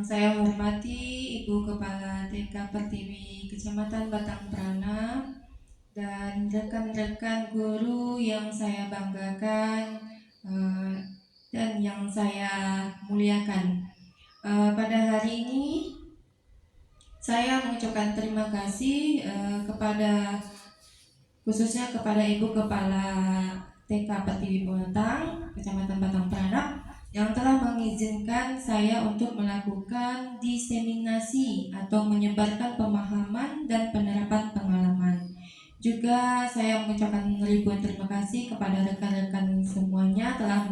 Yang saya hormati Ibu Kepala TK Pertiwi Kecamatan Batang Prana dan rekan-rekan guru yang saya banggakan dan yang saya muliakan. Pada hari ini saya mengucapkan terima kasih khususnya kepada Ibu Kepala TK Pertiwi Batang Kecamatan Batang Prana yang telah mengizinkan saya untuk melakukan diseminasi atau menyebarkan pemahaman dan penerapan pengalaman. Juga saya mengucapkan ribuan terima kasih kepada rekan-rekan semuanya telah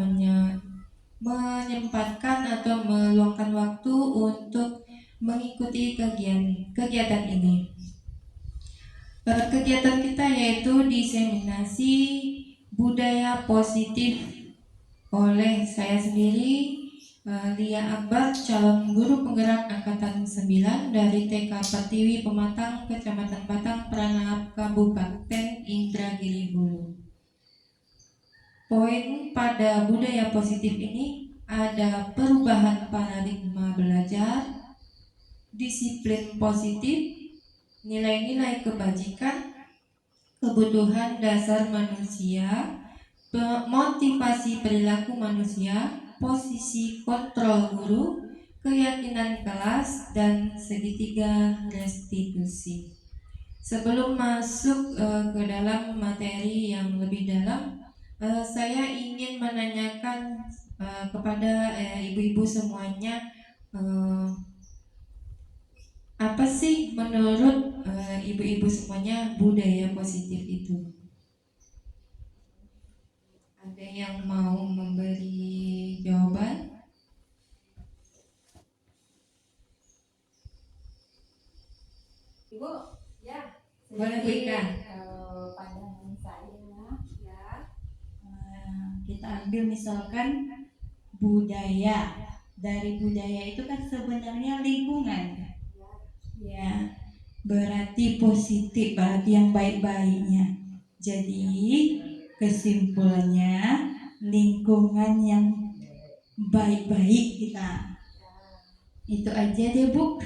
menyempatkan atau meluangkan waktu untuk mengikuti kegiatan ini. Kegiatan kita yaitu diseminasi budaya positif oleh saya sendiri, Lia Akbar, calon guru penggerak angkatan 9 dari TK Pertiwi Pematang, Kecamatan Batang Prana, Kabupaten Indragiri Hulu. Poin pada budaya positif ini ada perubahan paradigma belajar, disiplin positif, nilai-nilai kebajikan, kebutuhan dasar manusia, motivasi perilaku manusia, posisi kontrol guru, keyakinan kelas, dan segitiga restitusi. Sebelum masuk ke dalam materi yang lebih dalam, saya ingin menanyakan kepada ibu-ibu semuanya, apa sih menurut ibu-ibu semuanya budaya positif itu? Ada yang mau memberi jawaban? Ibu, ya. Boleh Bu Ika. Pandangan saya, ya. Kita ambil misalkan budaya. Dari budaya itu kan sebenarnya lingkungan. Ya, berarti positif, berarti yang baik-baiknya. Jadi kesimpulannya lingkungan yang baik-baik kita. Itu aja deh Bu.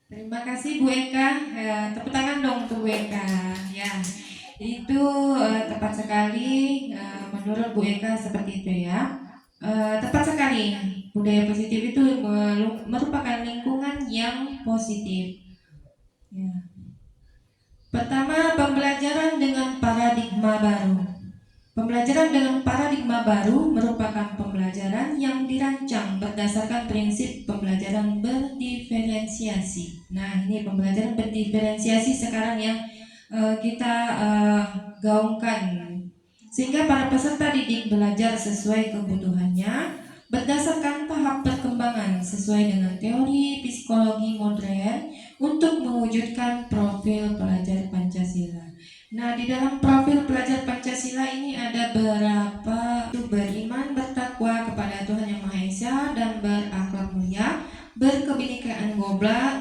Terima kasih Bu Eka. Tepuk tangan dong untuk Bu Eka. Ya, itu tepat sekali. Menurut Bu Eka seperti itu ya. Tepat sekali. Budaya positif itu merupakan lingkungan yang positif. Ya. Pertama, pembelajaran dengan paradigma baru. Pembelajaran dengan paradigma baru merupakan pembelajaran yang dirancang berdasarkan prinsip pembelajaran berdiferensiasi. Nah, ini pembelajaran berdiferensiasi sekarang yang kita gaungkan, sehingga para peserta didik belajar sesuai kebutuhannya berdasarkan tahap perkembangan sesuai dengan teori psikologi modern untuk mewujudkan profil pelajar Pancasila. Nah, di dalam profil pelajar Pancasila ini ada berapa? Beriman, bertakwa kepada Tuhan Yang Maha Esa dan berakhlak mulia, berkebinekaan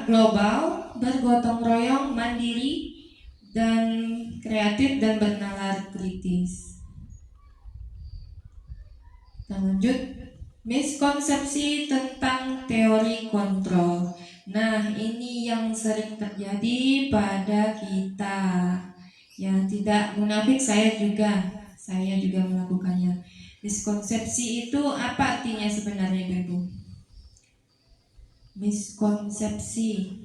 global, bergotong royong, mandiri, dan kreatif dan bernalar kritis. Kita lanjut. Miskonsepsi tentang teori kontrol. Nah, ini yang sering terjadi pada kita. Ya, tidak munafik, saya juga melakukannya. Miskonsepsi itu apa artinya sebenarnya Ibu? Miskonsepsi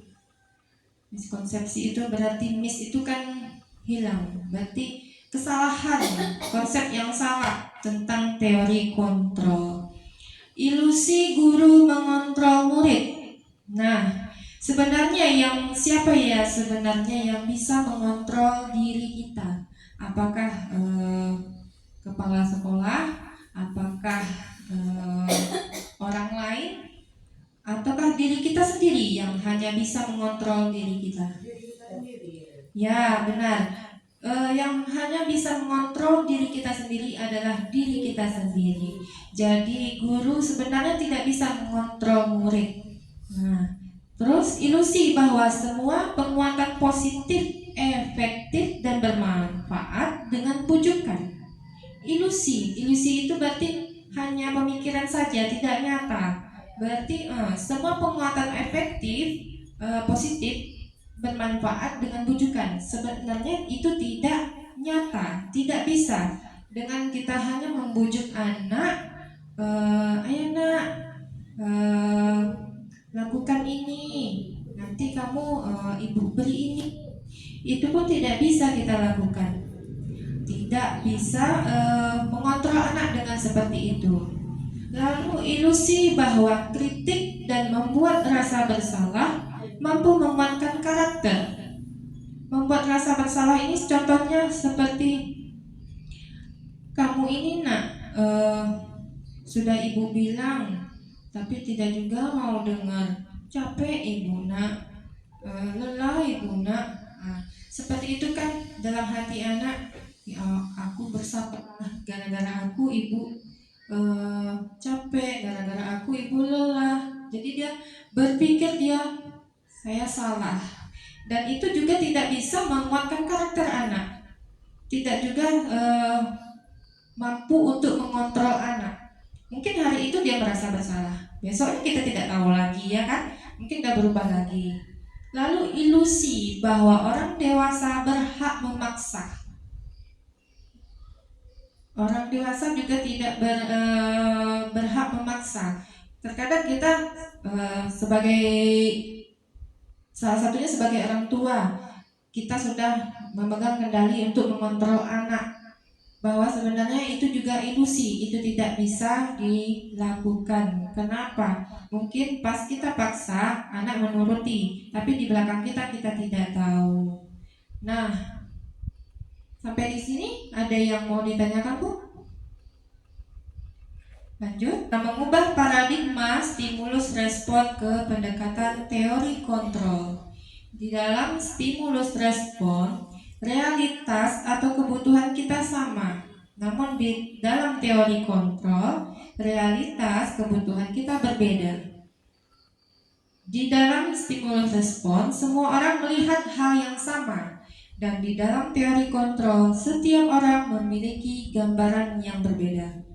itu berarti mis itu kan hilang, berarti kesalahan, konsep yang salah tentang teori kontrol. Ilusi guru mengontrol murid. Nah, sebenarnya siapa ya sebenarnya yang bisa mengontrol diri kita? Apakah kepala sekolah? Apakah orang lain? Ataukah diri kita sendiri yang hanya bisa mengontrol diri kita? Ya, benar. Yang hanya bisa mengontrol diri kita sendiri adalah diri kita sendiri. Jadi guru sebenarnya tidak bisa mengontrol murid. Nah, terus ilusi bahwa semua penguatan positif, efektif dan bermanfaat dengan pujukan. Ilusi itu berarti hanya pemikiran saja, tidak nyata. Berarti semua penguatan efektif positif bermanfaat dengan bujukan. Sebenarnya itu tidak nyata, tidak bisa dengan kita hanya membujuk anak, ayo nak, lakukan ini, nanti kamu ibu beli ini. Itu pun tidak bisa kita lakukan. Tidak bisa mengontrol anak dengan seperti itu. Lalu ilusi bahwa kritik dan membuat rasa bersalah mampu menguatkan karakter. Membuat rasa bersalah ini contohnya seperti kamu ini nak, sudah ibu bilang tapi tidak juga mau dengar. Capek ibu nak, lelah ibu nak. Seperti itu kan dalam hati anak. Ya, aku bersabar gara-gara aku ibu capek, gara-gara aku ibu lelah. Jadi dia berpikir saya salah. Dan itu juga tidak bisa menguatkan karakter anak. Tidak juga mampu untuk mengontrol anak. Mungkin hari itu dia merasa bersalah, besoknya kita tidak tahu lagi, ya kan? Mungkin udah berubah lagi. Lalu ilusi bahwa orang dewasa berhak memaksa. Orang dewasa juga tidak berhak memaksa. Terkadang kita sebagai salah satunya sebagai orang tua, kita sudah memegang kendali untuk mengontrol anak, bahwa sebenarnya itu juga ilusi, itu tidak bisa dilakukan. Kenapa? Mungkin pas kita paksa anak menuruti, tapi di belakang kita tidak tahu. Nah, sampai di sini ada yang mau ditanyakan, Bu? Lanjut. Kita mengubah paradigma stimulus respon ke pendekatan teori kontrol. Di dalam stimulus respon, realitas atau kebutuhan kita sama. Namun di dalam teori kontrol, realitas kebutuhan kita berbeda. Di dalam stimulus respon, semua orang melihat hal yang sama. Dan di dalam teori kontrol, setiap orang memiliki gambaran yang berbeda.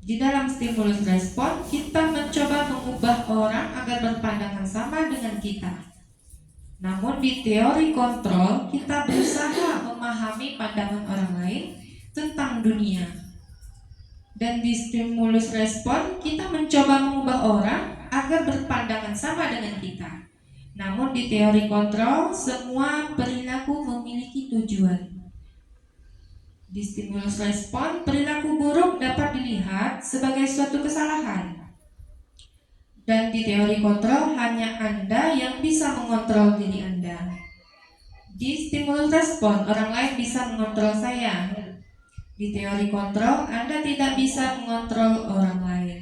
Di dalam stimulus respon, kita mencoba mengubah orang agar berpandangan sama dengan kita. Namun di teori kontrol, kita berusaha memahami pandangan orang lain tentang dunia. Dan di stimulus respon, kita mencoba mengubah orang agar berpandangan sama dengan kita. Namun di teori kontrol, semua perilaku memiliki tujuan. Di stimulus respon, perilaku buruk dapat dilihat sebagai suatu kesalahan. Dan di teori kontrol, hanya Anda yang bisa mengontrol diri Anda. Di stimulus respon, orang lain bisa mengontrol saya. Di teori kontrol, Anda tidak bisa mengontrol orang lain.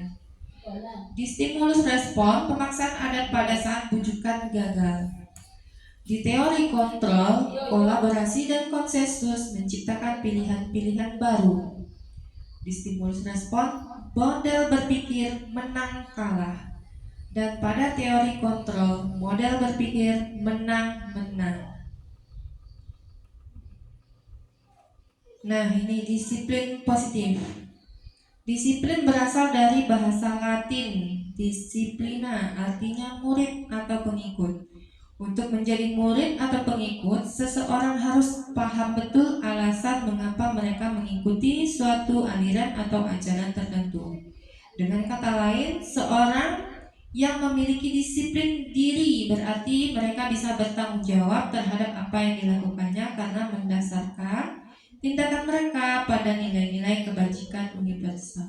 Di stimulus respon, pemaksaan ada pada saat bujukan gagal. Di teori kontrol, kolaborasi dan konsensus menciptakan pilihan-pilihan baru. Di stimulus respon, model berpikir menang kalah. Dan pada teori kontrol, model berpikir menang-menang. Nah, ini disiplin positif. Disiplin berasal dari bahasa Latin, disciplina, artinya murid atau pengikut. Untuk menjadi murid atau pengikut, seseorang harus paham betul alasan mengapa mereka mengikuti suatu aliran atau ajaran tertentu. Dengan kata lain, seorang yang memiliki disiplin diri berarti mereka bisa bertanggung jawab terhadap apa yang dilakukannya karena mendasarkan tindakan mereka pada nilai-nilai kebajikan universal.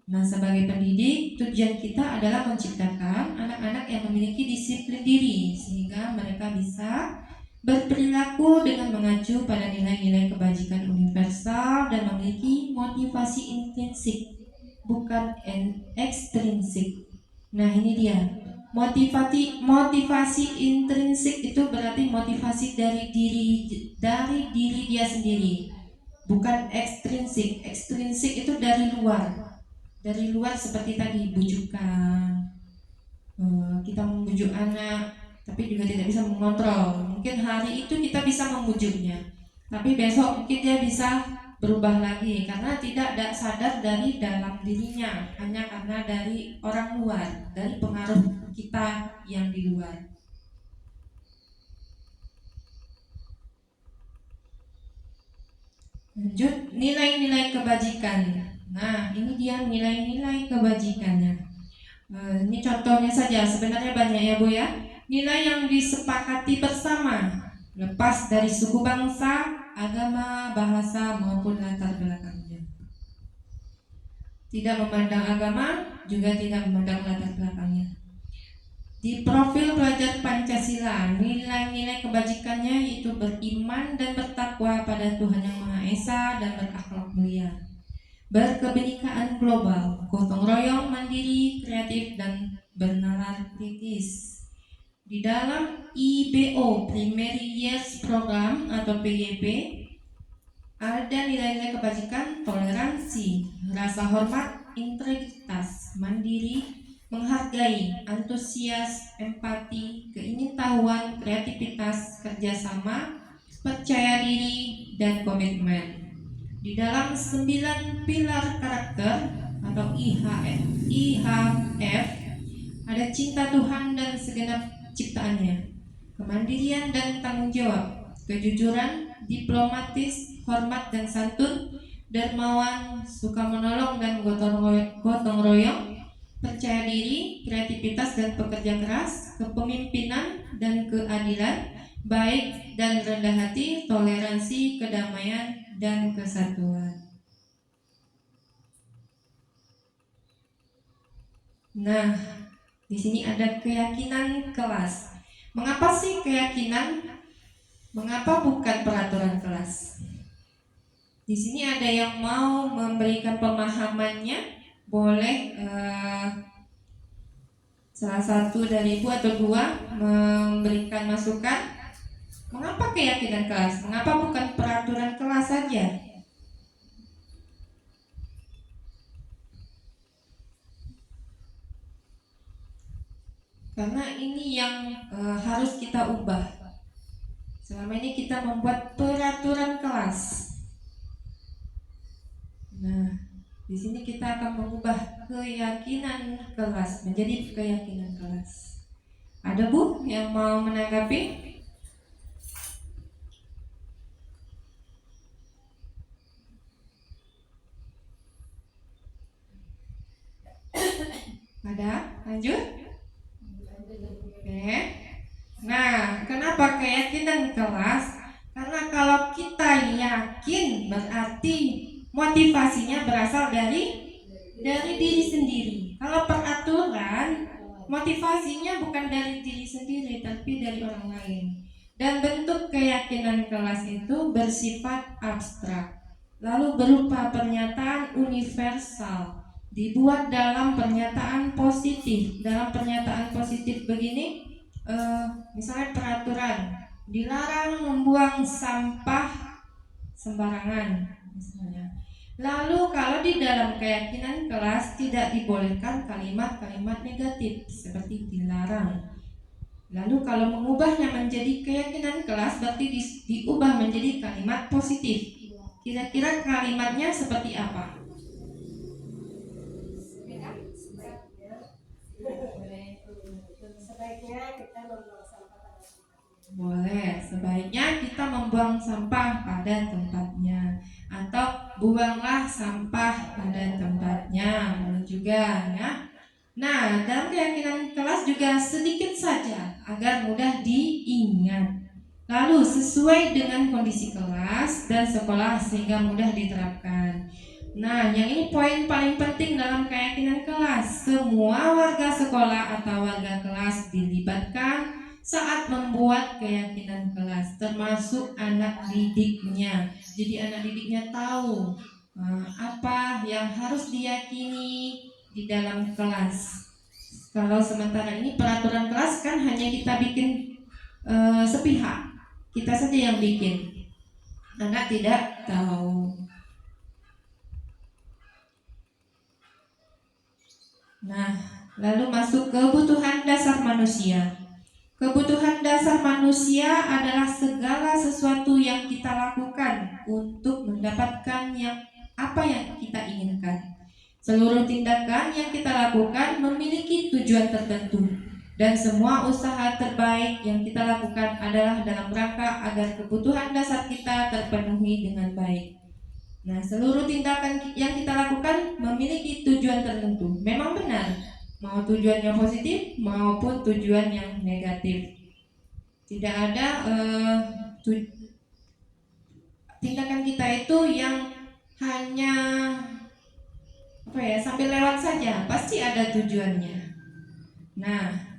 Nah, sebagai pendidik, tujuan kita adalah menciptakan anak-anak yang memiliki disiplin diri sehingga mereka bisa berperilaku dengan mengacu pada nilai-nilai kebajikan universal dan memiliki motivasi intrinsik, bukan ekstrinsik. Nah, ini dia. Motivasi intrinsik itu berarti motivasi dari diri dia sendiri, bukan ekstrinsik. Ekstrinsik itu dari luar. Dari luar seperti tadi bujukan. Kita membujuk anak, tapi juga tidak bisa mengontrol. Mungkin hari itu kita bisa membujuknya, tapi besok mungkin dia bisa berubah lagi karena tidak ada sadar dari dalam dirinya, hanya karena dari orang luar, dari pengaruh kita yang di luar. Lanjut, nilai-nilai kebajikan. Nah, ini dia nilai-nilai kebajikannya. Ini contohnya saja, sebenarnya banyak ya Bu ya. Nilai yang disepakati bersama, lepas dari suku bangsa, agama, bahasa maupun latar belakangnya. Tidak memandang agama, juga tidak memandang latar belakangnya. Di profil pelajar Pancasila, nilai-nilai kebajikannya yaitu beriman dan bertakwa pada Tuhan Yang Maha Esa dan berakhlak mulia, berkebinekaan global, gotong royong, mandiri, kreatif, dan bernalar kritis. Di dalam IBO Primary Years Program atau PYP ada nilai-nilai kebajikan, toleransi, rasa hormat, integritas, mandiri, menghargai, antusias, empati, keingintahuan, kreativitas, kerjasama, percaya diri, dan komitmen. Di dalam 9 pilar karakter atau IHF ada cinta Tuhan dan segenap ciptaannya, kemandirian dan tanggung jawab, kejujuran, diplomatis, hormat dan santun, dermawan, suka menolong dan gotong royong, percaya diri, kreativitas dan pekerja keras, kepemimpinan dan keadilan, baik dan rendah hati, toleransi, kedamaian, dan kesatuan. Nah, di sini ada keyakinan kelas. Mengapa sih keyakinan? Mengapa bukan peraturan kelas? Di sini ada yang mau memberikan pemahamannya, boleh salah satu dari ibu atau dua memberikan masukan. Mengapa keyakinan kelas? Mengapa bukan peraturan kelas saja? Karena ini yang harus kita ubah. Selama ini kita membuat peraturan kelas. Nah, di sini kita akan mengubah keyakinan kelas menjadi keyakinan kelas. Ada Bu yang mau menanggapi? Ada? Lanjut? Oke. Nah, kenapa keyakinan kelas? Karena kalau kita yakin berarti motivasinya berasal dari diri sendiri. Kalau peraturan, motivasinya bukan dari diri sendiri tapi dari orang lain. Dan bentuk keyakinan kelas itu bersifat abstrak, lalu berupa pernyataan universal, dibuat dalam pernyataan positif. Dalam pernyataan positif begini, misalnya peraturan dilarang membuang sampah sembarangan misalnya. Lalu kalau di dalam keyakinan kelas tidak dibolehkan kalimat-kalimat negatif seperti dilarang. Lalu kalau mengubahnya menjadi keyakinan kelas berarti diubah menjadi kalimat positif. Kira-kira kalimatnya seperti apa? Sebaiknya kita membuang sampah pada tempatnya. Boleh, sebaiknya kita membuang sampah pada tempatnya, atau buanglah sampah pada tempatnya. Boleh juga ya. Nah, dalam keyakinan kelas juga sedikit saja agar mudah diingat. Lalu sesuai dengan kondisi kelas dan sekolah sehingga mudah diterapkan. Nah, yang ini poin paling penting dalam keyakinan kelas. Semua warga sekolah atau warga kelas dilibatkan saat membuat keyakinan kelas, termasuk anak didiknya. Jadi anak didiknya tahu apa yang harus diyakini di dalam kelas. Kalau sementara ini peraturan kelas kan hanya kita bikin sepihak, kita saja yang bikin, anak tidak tahu. Nah, lalu masuk kebutuhan dasar manusia. Kebutuhan dasar manusia adalah segala sesuatu yang kita lakukan untuk mendapatkan apa yang kita inginkan. Seluruh tindakan yang kita lakukan memiliki tujuan tertentu, dan semua usaha terbaik yang kita lakukan adalah dalam rangka agar kebutuhan dasar kita terpenuhi dengan baik. Nah, seluruh tindakan yang kita lakukan memiliki tujuan tertentu. Memang benar, mau tujuan yang positif maupun tujuan yang negatif. Tidak ada tindakan kita itu yang hanya sambil lewat saja, pasti ada tujuannya. Nah,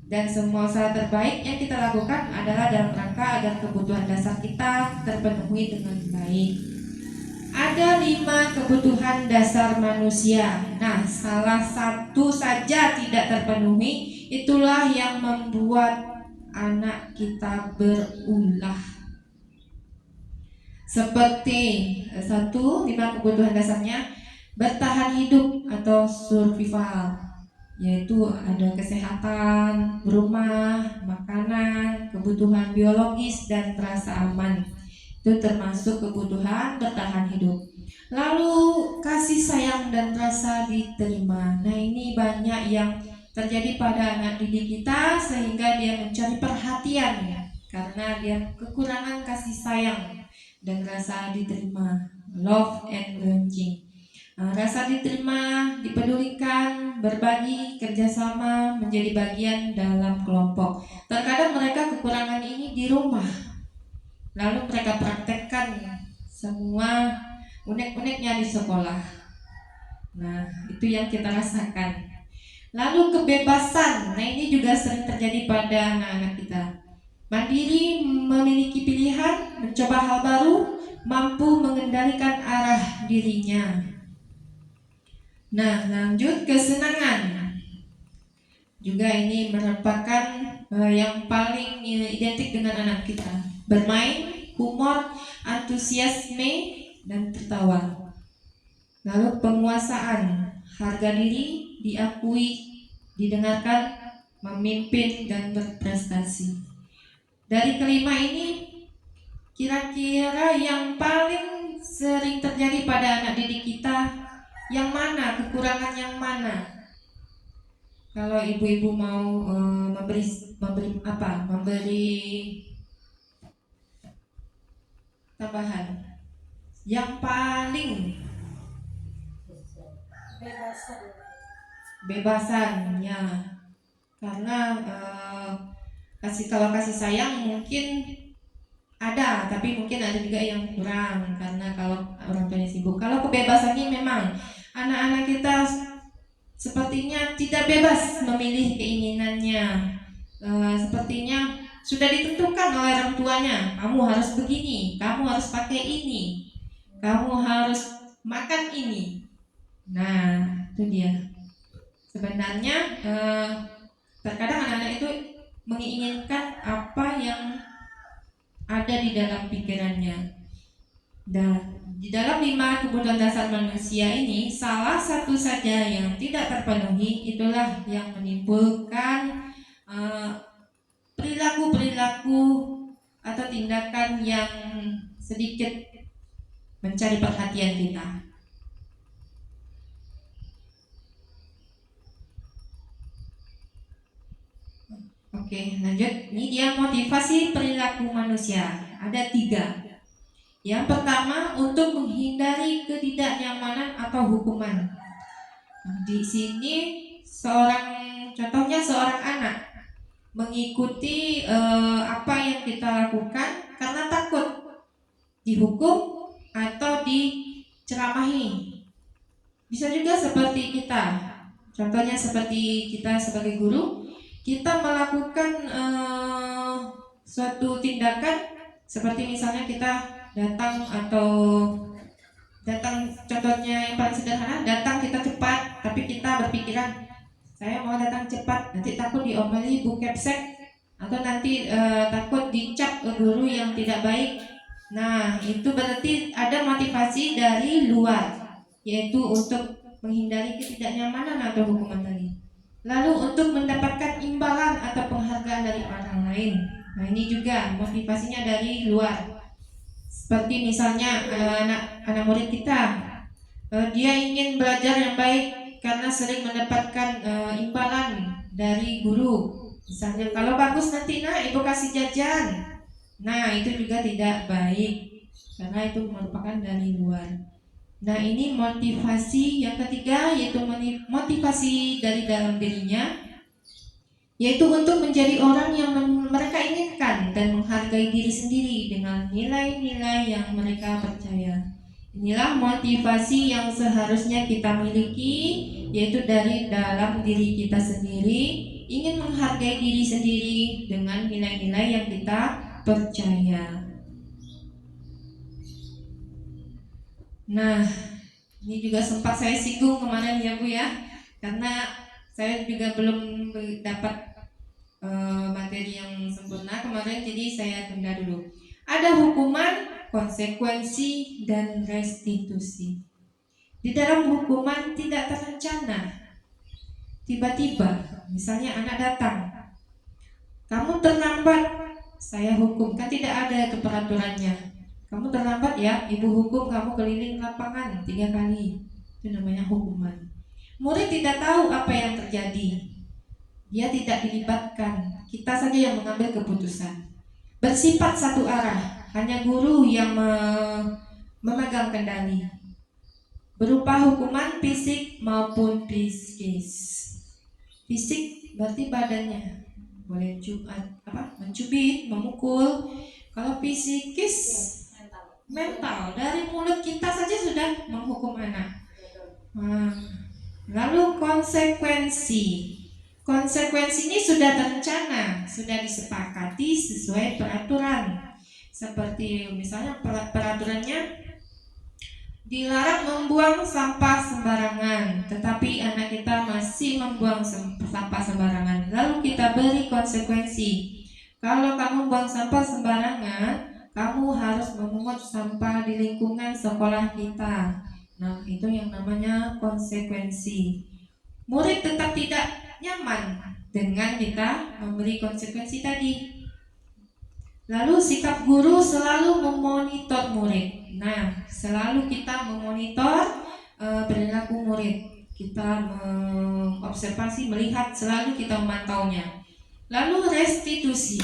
dan semua usaha terbaik yang kita lakukan adalah dalam rangka agar kebutuhan dasar kita terpenuhi dengan baik. Ada 5 kebutuhan dasar manusia. Nah, salah satu saja tidak terpenuhi, itulah yang membuat anak kita berulah. Seperti 5 kebutuhan dasarnya: bertahan hidup atau survival, yaitu ada kesehatan, rumah, makanan, kebutuhan biologis, dan rasa aman. Itu termasuk kebutuhan bertahan hidup. Lalu kasih sayang dan rasa diterima. Nah, ini banyak yang terjadi pada anak didik kita sehingga dia mencari perhatian karena dia kekurangan kasih sayang dan rasa diterima, love and belonging. Rasa diterima, dipedulikan, berbagi, kerjasama, menjadi bagian dalam kelompok. Terkadang mereka kekurangan ini di rumah, lalu mereka praktekkan semua unek-uneknya di sekolah. Nah, itu yang kita rasakan. Lalu kebebasan, nah ini juga sering terjadi pada anak-anak kita. Mandiri, memiliki pilihan, mencoba hal baru, mampu mengendalikan arah dirinya. Nah, lanjut kesenangan. Juga ini merupakan yang paling identik dengan anak kita. Bermain, humor, antusiasme, dan tertawa. Lalu penguasaan, harga diri, diakui, didengarkan, memimpin, dan berprestasi. Dari kelima ini, kira-kira yang paling sering terjadi pada anak didik kita yang mana? Kekurangan yang mana? Kalau ibu-ibu mau memberi tambahan, yang paling bebasan ya, karena kalau kasih sayang mungkin ada, tapi mungkin ada juga yang kurang karena kalau orang tuanya sibuk. Kalau kebebasan ini memang anak-anak kita sepertinya tidak bebas memilih keinginannya. Sepertinya sudah ditentukan oleh orang tuanya, kamu harus begini, kamu harus pakai ini, kamu harus makan ini. Nah, itu dia. Sebenarnya terkadang anak-anak itu menginginkan apa yang ada di dalam pikirannya. Dan di dalam 5 kebutuhan dasar manusia ini, salah satu saja yang tidak terpenuhi, itulah yang menimbulkan perilaku-perilaku atau tindakan yang sedikit mencari perhatian kita. Oke, lanjut. Ini dia motivasi perilaku manusia. Ada 3. Yang pertama, untuk menghindari ketidaknyamanan atau hukuman. Di sini contohnya seorang anak mengikuti apa yang kita lakukan karena takut dihukum atau diceramahi. Bisa juga seperti kita. Contohnya seperti kita sebagai guru, kita melakukan suatu tindakan seperti misalnya kita datang, contohnya yang paling sederhana, datang kita cepat, tapi kita berpikiran saya mau datang cepat, nanti takut diomeli Bu Kepsek, atau nanti takut dicap guru yang tidak baik. Nah, itu berarti ada motivasi dari luar, yaitu untuk menghindari ketidaknyamanan atau hukuman tadi. Lalu untuk mendapatkan imbalan atau penghargaan dari orang lain. Nah, ini juga motivasinya dari luar. Seperti misalnya anak murid kita, dia ingin belajar yang baik karena sering mendapatkan imbalan dari guru. Misalnya kalau bagus nanti nak ibu kasih jajan. Nah, itu juga tidak baik karena itu merupakan dari luar. Nah, ini motivasi yang ketiga, yaitu motivasi dari dalam dirinya, yaitu untuk menjadi orang yang mereka inginkan dan menghargai diri sendiri dengan nilai-nilai yang mereka percaya. Inilah motivasi yang seharusnya kita miliki, yaitu dari dalam diri kita sendiri, ingin menghargai diri sendiri dengan nilai-nilai yang kita percaya. Nah, ini juga sempat saya singgung kemarin ya Bu ya, karena saya juga belum dapat materi yang sempurna kemarin, jadi saya tunda dulu. Ada hukuman, konsekuensi, dan restitusi. Di dalam hukuman tidak terencana. Tiba-tiba, misalnya anak datang, kamu terlambat, saya hukum. Kan tidak ada itu peraturannya. Kamu terlambat ya, ibu hukum kamu keliling lapangan 3 kali. Itu namanya hukuman. Murid tidak tahu apa yang terjadi. Dia tidak dilibatkan. Kita saja yang mengambil keputusan. Bersifat satu arah. Hanya guru yang memegang kendali. Berupa hukuman fisik maupun psikis. Fisik berarti badannya. Boleh mencubit, memukul. Kalau psikis mental, dari mulut kita saja sudah menghukum anak. Lalu konsekuensi ini sudah terencana, sudah disepakati sesuai peraturan. Seperti misalnya peraturannya dilarang membuang sampah sembarangan, tetapi anak kita masih membuang sampah sembarangan. Lalu kita beri konsekuensi. Kalau kamu buang sampah sembarangan, kamu harus memungut sampah di lingkungan sekolah kita. Nah, itu yang namanya konsekuensi. Murid tetap tidak nyaman dengan kita memberi konsekuensi tadi. Lalu sikap guru selalu memonitor murid. Nah, selalu kita memonitor perilaku murid. Kita mengobservasi, melihat, selalu kita memantaunya. Lalu restitusi.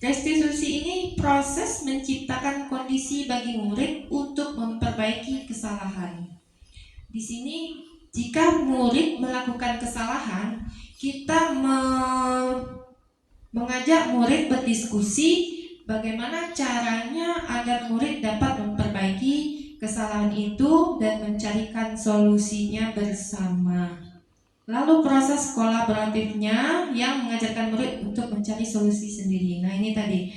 Restitusi ini proses menciptakan kondisi bagi murid untuk memperbaiki kesalahan. Di sini jika murid melakukan kesalahan, kita mengajak murid berdiskusi bagaimana caranya agar murid dapat memperbaiki kesalahan itu dan mencarikan solusinya bersama. Lalu proses kolaboratifnya yang mengajarkan murid untuk mencari solusi sendiri. Nah, ini tadi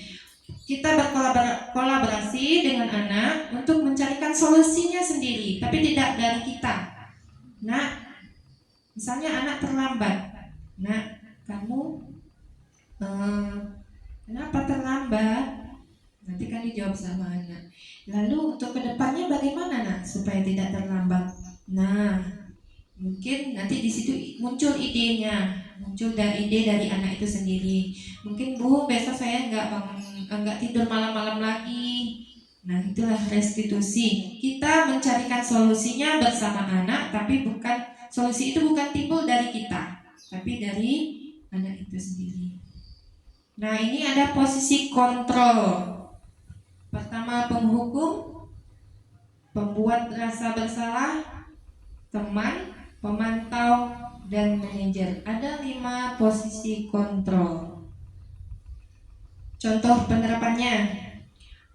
kita berkolaborasi dengan anak untuk mencarikan solusinya sendiri, tapi tidak dari kita. Nah, misalnya anak terlambat. Nah, kamu kenapa terlambat? Nanti kan dijawab sama anak. Lalu untuk kedepannya bagaimana nak supaya tidak terlambat? Nah, mungkin nanti di situ muncul idenya, muncul ide dari anak itu sendiri. Mungkin Bu, besok saya nggak tidur malam-malam lagi. Nah, itulah restitusi. Kita mencarikan solusinya bersama anak, tapi solusi itu bukan timbul dari kita, tapi dari anak itu sendiri. Nah, ini ada posisi kontrol. Pertama penghukum, pembuat rasa bersalah, teman, pemantau, dan manajer. Ada 5 posisi kontrol. Contoh penerapannya.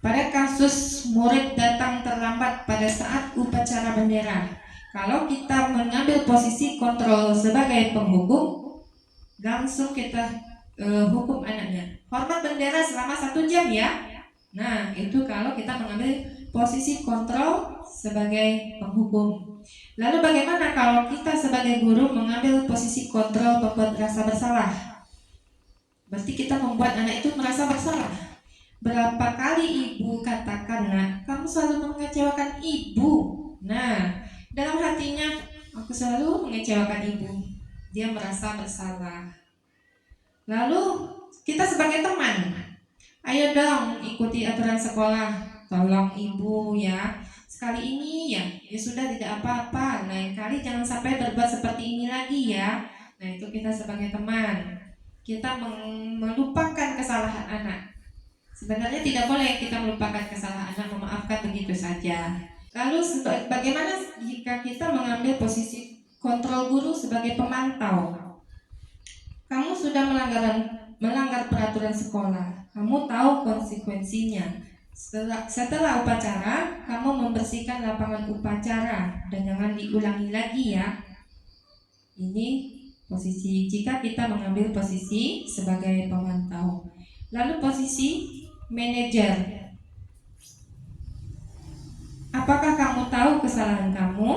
Pada kasus murid datang terlambat pada saat upacara bendera, kalau kita mengambil posisi kontrol sebagai penghukum, langsung kita hukum anaknya. Hormat bendera selama 1 jam ya. Nah, itu kalau kita mengambil posisi kontrol sebagai penghukum. Lalu bagaimana kalau kita sebagai guru mengambil posisi kontrol pembuat rasa bersalah? Berarti kita membuat anak itu merasa bersalah. Berapa kali ibu katakan, nak, kamu selalu mengecewakan ibu. Nah, dalam hatinya, aku selalu mengecewakan ibu. dia merasa bersalah. Lalu kita sebagai teman, ayo dong ikuti aturan sekolah. Tolong ibu ya, sekali ini ya sudah tidak apa-apa. Lain kali jangan sampai berbuat seperti ini lagi ya. Nah itu kita sebagai teman, kita melupakan kesalahan anak. Sebenarnya tidak boleh kita melupakan kesalahan anak, memaafkan begitu saja. Lalu bagaimana jika kita mengambil posisi kontrol guru sebagai pemantau? Kamu sudah melanggar peraturan sekolah, kamu tahu konsekuensinya. Setelah upacara, kamu membersihkan lapangan upacara dan jangan diulangi lagi ya. Ini posisi jika kita mengambil posisi sebagai pemantau. Lalu posisi manajer. Apakah kamu tahu kesalahan kamu?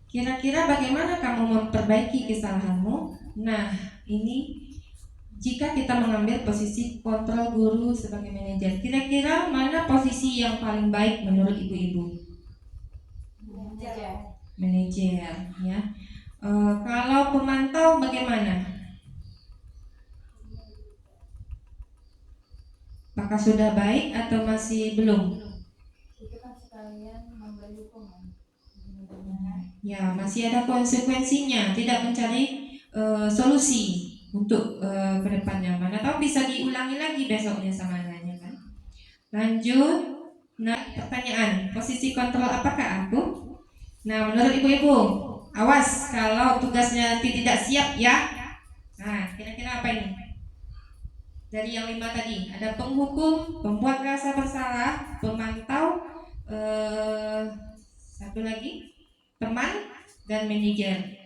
Kira-kira bagaimana kamu memperbaiki kesalahanmu? Nah, ini jika kita mengambil posisi kontrol guru sebagai manajer, kira-kira mana posisi yang paling baik menurut ibu-ibu? Manajer, ya. Kalau pemantau bagaimana? Apakah sudah baik atau masih belum? Itu kan sekalian memberi hukuman. Ya, masih ada konsekuensinya, tidak mencari solusi untuk kedepannya. Mana tahu bisa diulangi lagi besoknya sama anaknya kan. Lanjut. Nah, pertanyaan, posisi kontrol apakah aku? Nah, menurut ibu-ibu, awas kalau tugasnya nanti tidak siap ya. Nah, kira-kira apa ini? Dari yang 5 tadi, ada penghukum, pembuat rasa bersalah, pemantau, satu lagi, teman, dan manajer.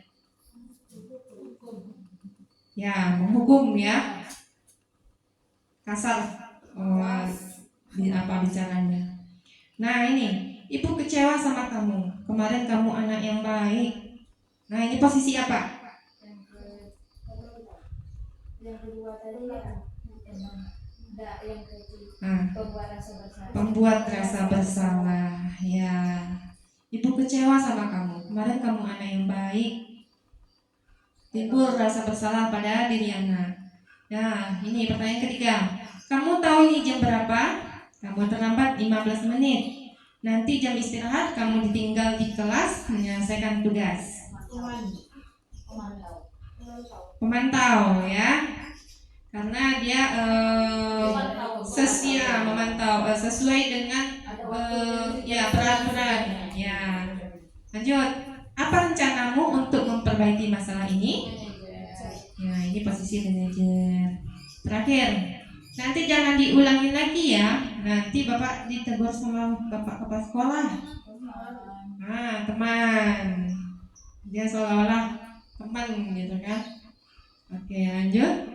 Ya, menghukum ya. Kasar apa bicaranya. Nah ini, ibu kecewa sama kamu. Kemarin kamu anak yang baik. Nah ini posisi apa? Yang kedua tadi ya, yang ketiga Nah, pembuat rasa bersalah. pembuat rasa bersalah. Ya, ibu kecewa sama kamu. Kemarin kamu anak yang baik. Timbul rasa bersalah pada diri anak. Nah, ini pertanyaan ketiga. Kamu tahu ini jam berapa? Kamu terlambat 15 menit. Nanti jam istirahat kamu ditinggal di kelas menyelesaikan tugas. Pemantau ya. Karena dia memantau sesuai dengan ya peraturan. Ya. Lanjut. Apa rencanamu untuk memperbaiki masalah ini? Ya, ini posisi manajer. Terakhir, nanti jangan diulangi lagi ya. Nanti Bapak ditegur sama Bapak kepala sekolah. Nah, teman. Dia seolah-olah teman gitu kan. Oke, lanjut.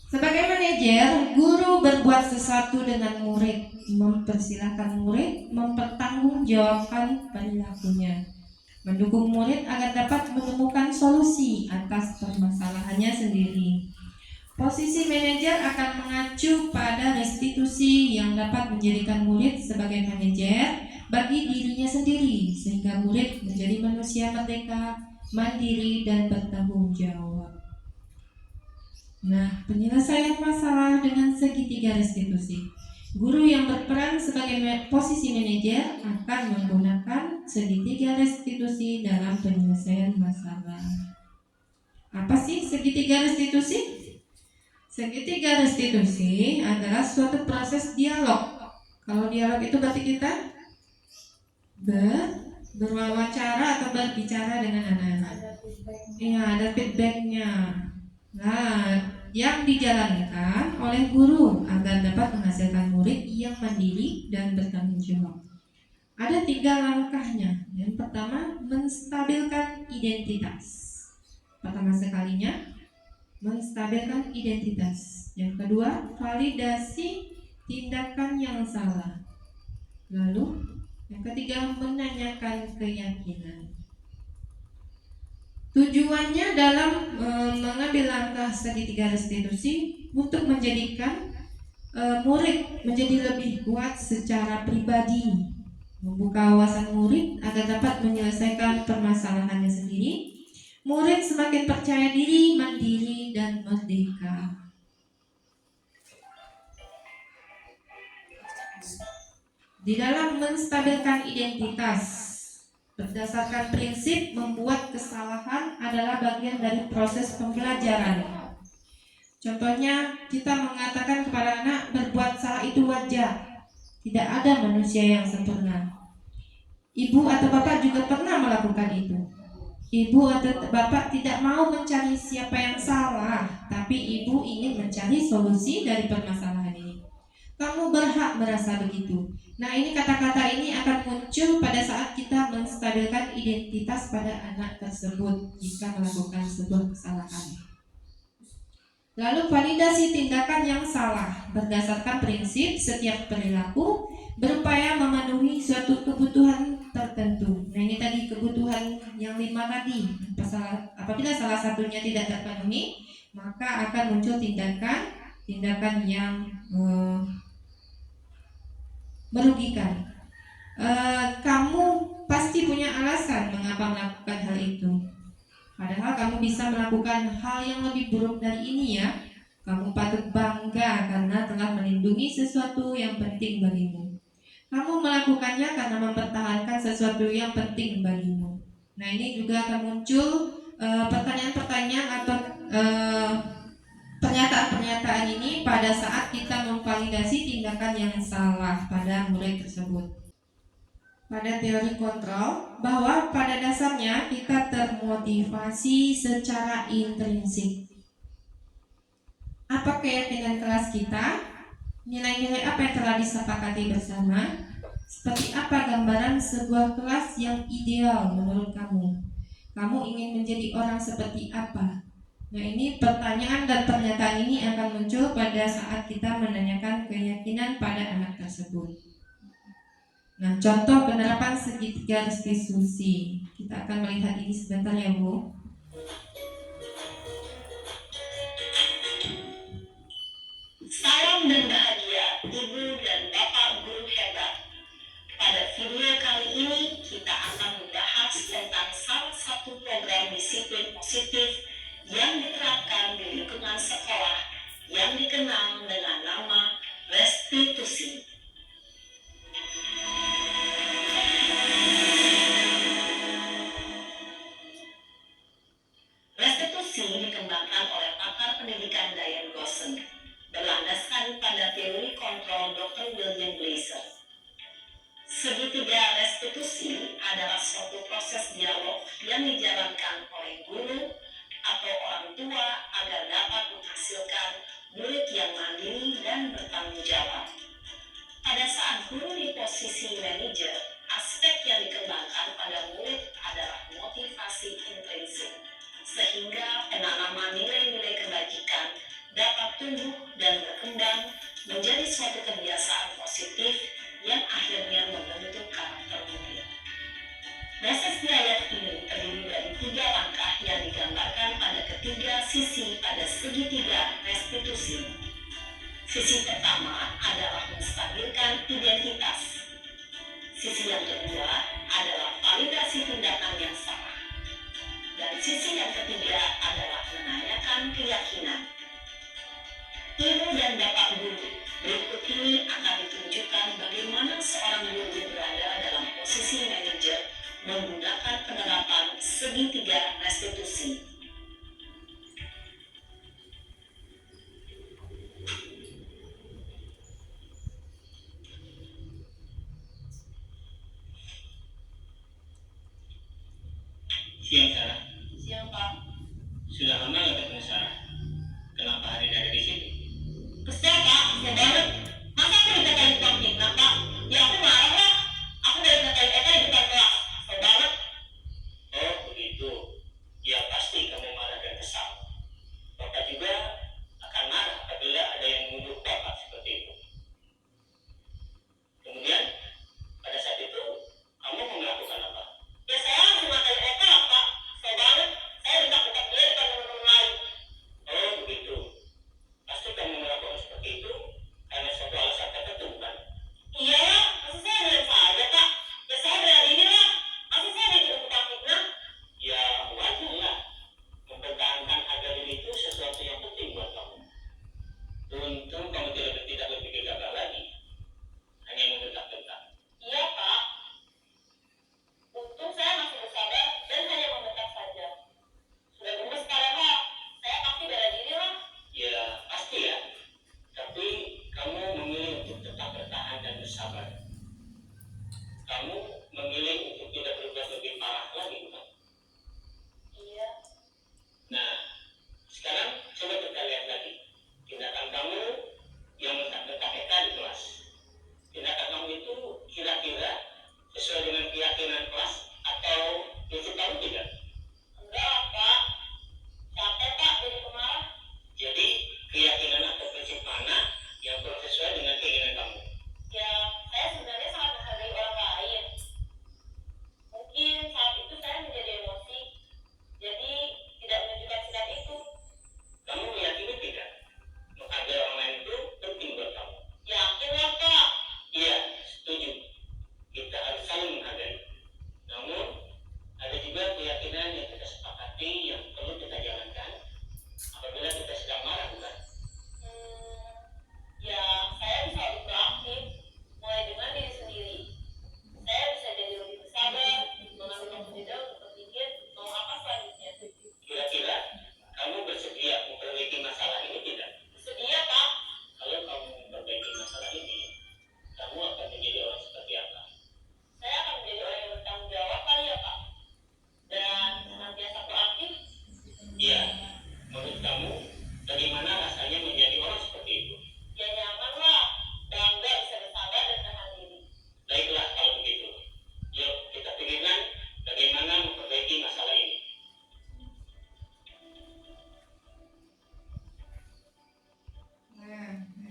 Sebagai manajer, guru berbuat sesuatu dengan murid, mempersilahkan murid mempertanggungjawabkan perilakunya, mendukung murid agar dapat menemukan solusi atas permasalahannya sendiri. Posisi manajer akan mengacu pada restitusi yang dapat menjadikan murid sebagai manajer bagi dirinya sendiri, sehingga murid menjadi manusia merdeka, mandiri, dan bertanggung jawab. Nah, penyelesaian masalah dengan segitiga restitusi. Guru yang berperan sebagai posisi manajer akan menggunakan segitiga restitusi dalam penyelesaian masalah. Apa sih segitiga restitusi? Segitiga restitusi adalah suatu proses dialog. Kalau dialog itu berarti kita berwawancara atau berbicara dengan anak-anak. Iya, ada feedbacknya. Nah, yang dijalankan oleh guru agar dapat menghasilkan murid yang mandiri dan bertanggung jawab. Ada 3 langkahnya. Yang pertama, menstabilkan identitas. Pertama sekalinya, menstabilkan identitas. Yang kedua, validasi tindakan yang salah. Lalu, yang ketiga, menanyakan keyakinan. Tujuannya dalam mengambil langkah segitiga restitusi untuk menjadikan murid menjadi lebih kuat secara pribadi, membuka wawasan murid agar dapat menyelesaikan permasalahannya sendiri, Murid semakin percaya diri, mandiri, dan merdeka. Di dalam menstabilkan identitas, berdasarkan prinsip membuat kesalahan adalah bagian dari proses pembelajaran. Contohnya, kita mengatakan kepada anak berbuat salah itu wajar. Tidak ada manusia yang sempurna. Ibu atau bapak juga pernah melakukan itu. Ibu atau bapak tidak mau mencari siapa yang salah, tapi ibu ingin mencari solusi dari permasalahan ini. Kamu berhak merasa begitu. Nah, ini kata-kata ini akan muncul pada saat kita menstabilkan identitas pada anak tersebut jika melakukan sebuah kesalahan. Lalu validasi tindakan yang salah berdasarkan prinsip setiap perilaku berupaya memenuhi suatu kebutuhan tertentu. Nah, ini tadi kebutuhan yang 5 tadi. Apabila salah satunya tidak terpenuhi, maka akan muncul tindakan yang merugikan. Kamu pasti punya alasan mengapa melakukan hal itu. Padahal kamu bisa melakukan hal yang lebih buruk dari ini ya. Kamu patut bangga karena telah melindungi sesuatu yang penting bagimu. Kamu melakukannya karena mempertahankan sesuatu yang penting bagimu. Nah, ini juga akan muncul pertanyaan-pertanyaan atau pernyataan-pernyataan ini pada saat kita memvalidasi tindakan yang salah pada murid tersebut. Pada teori kontrol, bahwa pada dasarnya kita termotivasi secara intrinsik. Apa keyakinan kelas kita? Nilai-nilai apa yang telah disepakati bersama? Seperti apa gambaran sebuah kelas yang ideal menurut kamu? Kamu ingin menjadi orang seperti apa? Nah, ini pertanyaan dan pernyataan ini akan muncul pada saat kita menanyakan keyakinan pada anak tersebut. Nah, contoh penerapan segitiga restitusi. Kita akan melihat ini sebentar ya, Bu. Salam dan bahagia Ibu dan Bapak Guru hebat. Pada video kali ini kita akan membahas tentang salah satu program disiplin positif yang diterapkan di lingkungan sekolah yang dikenal dengan nama restitusi. Restitusi dikembangkan oleh pakar pendidikan Diane Gossen, berlandaskan pada teori kontrol Dr. William Glasser. Segitiga restitusi adalah suatu proses dialog yang dijalankan oleh guru atau orang tua agar dapat menghasilkan murid yang mandiri dan bertanggung jawab. Pada saat guru di posisi manajer, aspek yang dikembangkan pada murid adalah motivasi intrinsik, sehingga penanaman nilai-nilai kebajikan dapat tumbuh dan berkembang menjadi suatu kebiasaan positif yang akhirnya membentuk karakter murid. Proses dialog ini terdiri dari 3 langkah yang digambarkan pada ketiga sisi pada segitiga restitusi. Sisi pertama adalah menstabilkan identitas. Sisi yang kedua adalah validasi tindakan yang salah. Dan sisi yang ketiga adalah menanyakan keyakinan. Ibu dan Bapak Guru, berikut ini akan ditunjukkan bagaimana seorang guru berada dalam posisi manajer menggunakan penerapan segitiga restitusi. Siang, Sarah. Siang, Pak. Sudah lama nggak ketemu Sarah? Kenapa hari ini ada di sini? Kesel, Pak. Kesel banget. Masa aku dikatain tukang fitnah, Pak? Ya aku marah lah. Aku dari dikatain Eka di depan kelas. Kesel banget. Oh, begitu. Ya pasti kamu marah dan kesal. Bapak juga akan marah apabila ada yang menuduh Bapak seperti itu. Kemudian, pada saat itu, kamu mau melakukan apa? Ya saya langsung ngatain Eka lah, Pak. Kesel banget. Saya ditakut-takut dia depan teman-teman lain.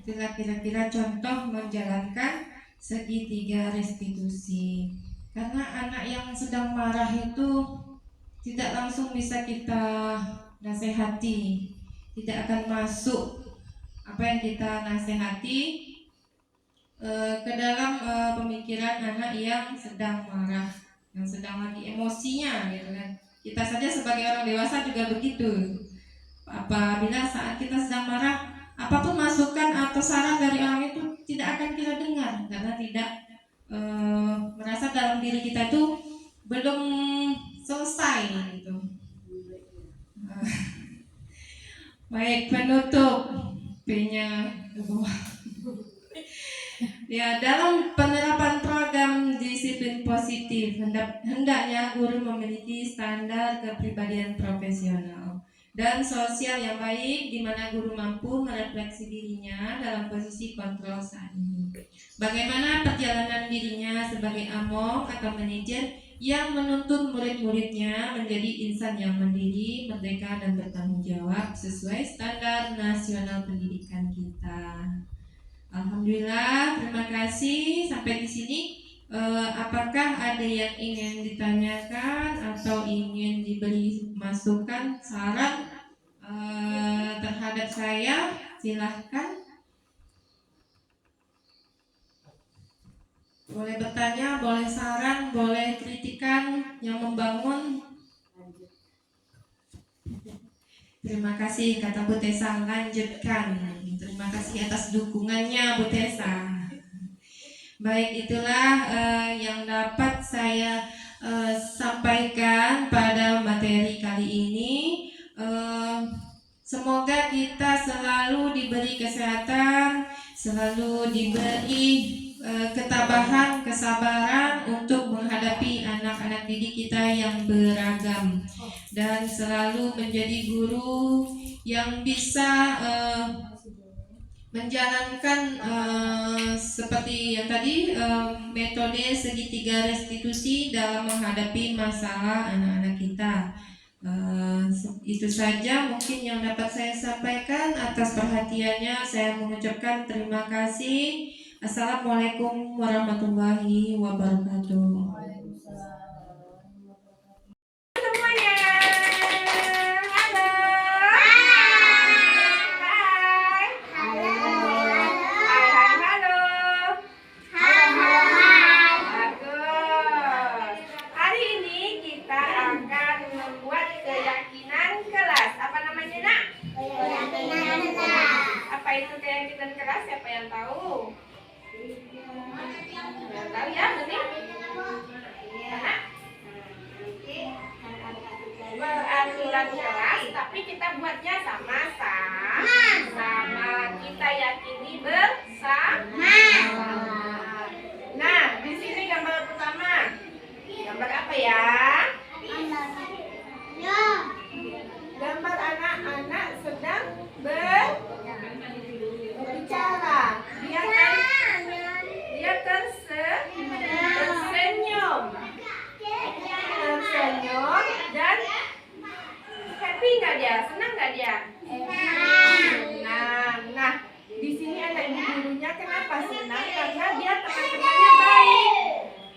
Itulah kira-kira contoh menjalankan segitiga restitusi. Karena anak yang sedang marah itu tidak langsung bisa kita nasihati, tidak akan masuk apa yang kita nasihati ke dalam pemikiran anak yang sedang marah, yang sedang lagi emosinya gitu kan. Kita saja sebagai orang dewasa juga begitu. Apabila saat kita sedang marah, apapun masukan atau saran dari orang itu tidak akan kita dengar karena tidak merasa dalam diri kita itu belum selesai gitu. Baik, penutup P-nya ke bawah. Ya, dalam penerapan program disiplin positif hendaknya guru memiliki standar kepribadian profesional dan sosial yang baik, di mana guru mampu merefleksi dirinya dalam posisi kontrol saat ini. Bagaimana perjalanan dirinya sebagai among atau manajer yang menuntun murid-muridnya menjadi insan yang mandiri, merdeka, dan bertanggung jawab sesuai standar nasional pendidikan kita. Alhamdulillah, terima kasih. Sampai di sini, apakah ada yang ingin ditanyakan atau ingin diberi masukan, saran terhadap saya? Silahkan. Boleh bertanya, boleh saran, boleh kritikan yang membangun. Terima kasih, kata Bu Tessa, lanjutkan. Terima kasih atas dukungannya Bu Tessa. Baik, itulah yang dapat saya sampaikan pada materi kali ini. Semoga kita selalu diberi kesehatan, selalu diberi ketabahan, kesabaran untuk menghadapi anak-anak didik kita yang beragam, dan selalu menjadi guru yang bisa menjalankan seperti yang tadi metode segitiga restitusi dalam menghadapi masalah anak-anak kita. Itu saja mungkin yang dapat saya sampaikan. Atas perhatiannya saya mengucapkan terima kasih. Assalamualaikum warahmatullahi wabarakatuh. Semuanya, halo. Bagus. Hari ini kita akan membuat keyakinan kelas. Apa namanya, Nak? Keyakinan kelas. Apa itu keyakinan kelas? Siapa yang tahu? Yang tahu ya, betul? Beraturan kelas, tapi kita buatnya sama-sama. Kita yakini bersama. Nah, di sini gambar pertama. Gambar apa ya? Gambar anak-anak sedang berbicara. Dia tersenyum. Tersenyum dan happy nggak dia? Senang nggak dia? Senang. Nah, di sini ada ibu gurunya. Kenapa senang? Karena dia teman-temannya baik.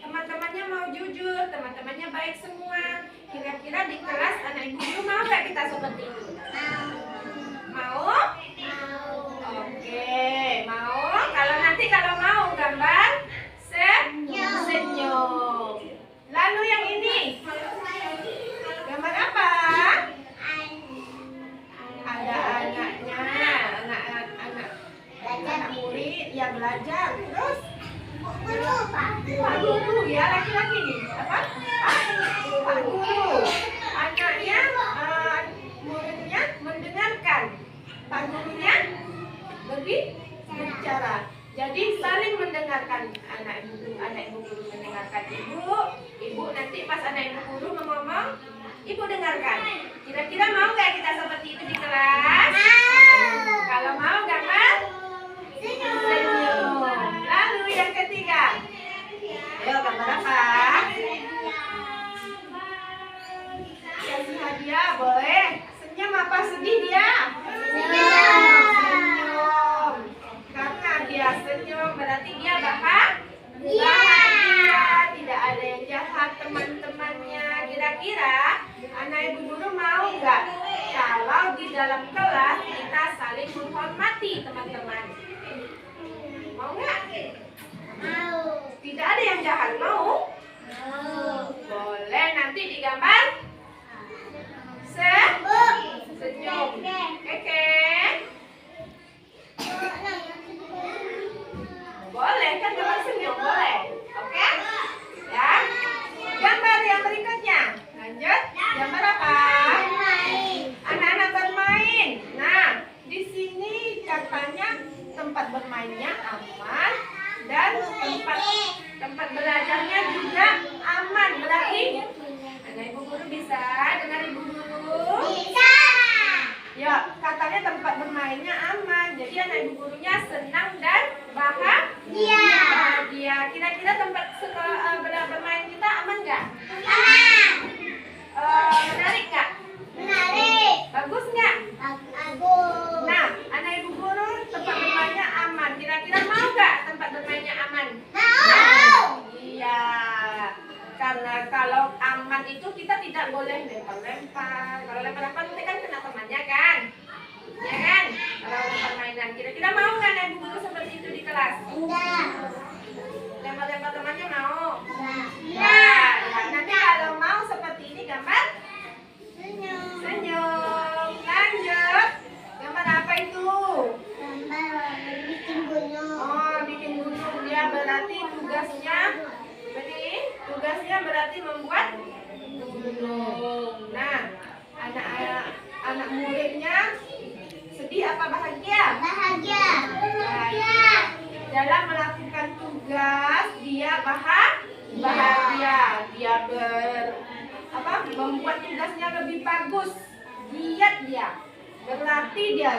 Teman-temannya mau jujur, teman-temannya baik semua. Kira-kira di kelas anak ibu guru mau nggak kita seperti itu? Mau? Oke, mau. Kalau mau gambar senyum. Lalu yang ini gambar apa? Ada anaknya, anak murid yang belajar. Terus Pak Guru ya, laki-laki nih. Apa? Pak Guru. Anaknya, muridnya mendengarkan. Pak Gurunya berbicara. Jadi saling mendengarkan. Anak ibu guru mendengarkan ibu nanti pas anak ibu guru ngomong, ibu dengarkan. Kira-kira mau nggak kita seperti itu di kelas? Kalau mau gambar senyum. Lalu yang ketiga, ayo gambar apa? Kasih hadiah boleh. Senyum apa sedih dia? Senyum. Kira-kira anak ibu guru mau nggak kalau di dalam kelas kita saling menghormati teman-teman? Mau nggak? Mau. Tidak ada yang jahat, mau? Boleh, nanti digambar senyum. Oke. Boleh kan gambar senyum, boleh. Oke? Ya. Gambar yang berikutnya. Lanjut. Gambar apa? Anak-anak bermain. Nah, di sini katanya tempat bermainnya aman dan tempat belajarnya juga aman. Berarti anak ibu guru bisa dengar ibu guru? Bisa. Ya, katanya tempat bermainnya aman. Jadi anak ibu gurunya senang dan bahagia. Kira-kira tempat bermain kita aman nggak? Aman. Menarik nggak? Menarik. Bagus nggak? Bagus. Nah, anak ibu guru tempat bermainnya aman. Kira-kira mau nggak tempat bermainnya aman? Mau. Iya. Karena kalau aman itu kita tidak boleh lempar-lempar. Kalau lempar-lempar nanti kan kena temannya kan? Ya kan? Kalau lempar mainan. Kira-kira mau nggak anak ibu guru seperti itu di kelas? Enggak. Lempar-lempar temannya mau? Enggak. Ya, nanti kalau mau seperti ini gambar senyum. Lanjut. Gambar apa itu? Bikin gunung. Oh, bikin gunung. Dia berarti tugasnya berarti membuat gunung. Nah, anak muridnya sedih apa bahagia? Bahagia. Dalam melakukan tugas dia bahagia. Dia membuat tugasnya lebih bagus. Giat dia. Berlatih dia,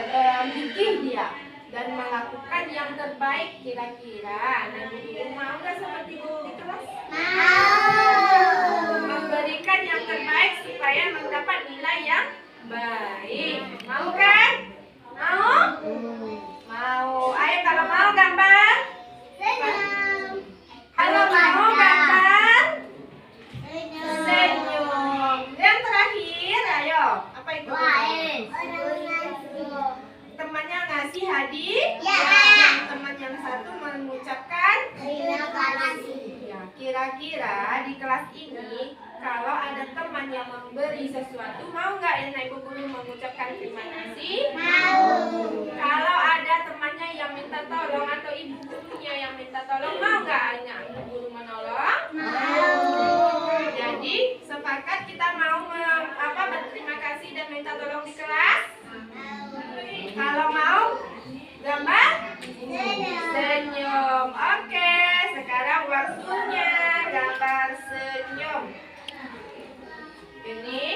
gigih dia dan melakukan yang terbaik. Kira-kira anak ibu mau nggak seperti itu di kelas? Mau. Memberikan yang terbaik supaya mendapat nilai yang baik. Mau kan? Mau? Mau. Ayo kalau mau gambar. Kalau mau gambar senyum. Yang terakhir, ayo. Apa itu? Temannya ngasih hadiah. Teman yang satu mengucapkan terima kasih. Ya, kira-kira di kelas ini kalau ada teman yang memberi sesuatu, mau nggak ya ibu guru mengucapkan terima kasih? Mau. Kalau ada temannya yang minta tolong atau ibu gurunya yang minta tolong, mau nggak anak ibu guru menolong? Mau. Jadi sepakat kita mau berterima kasih dan minta tolong di kelas? Kalau mau gambar senyum. Oke, sekarang waktunya gambar senyum. Ini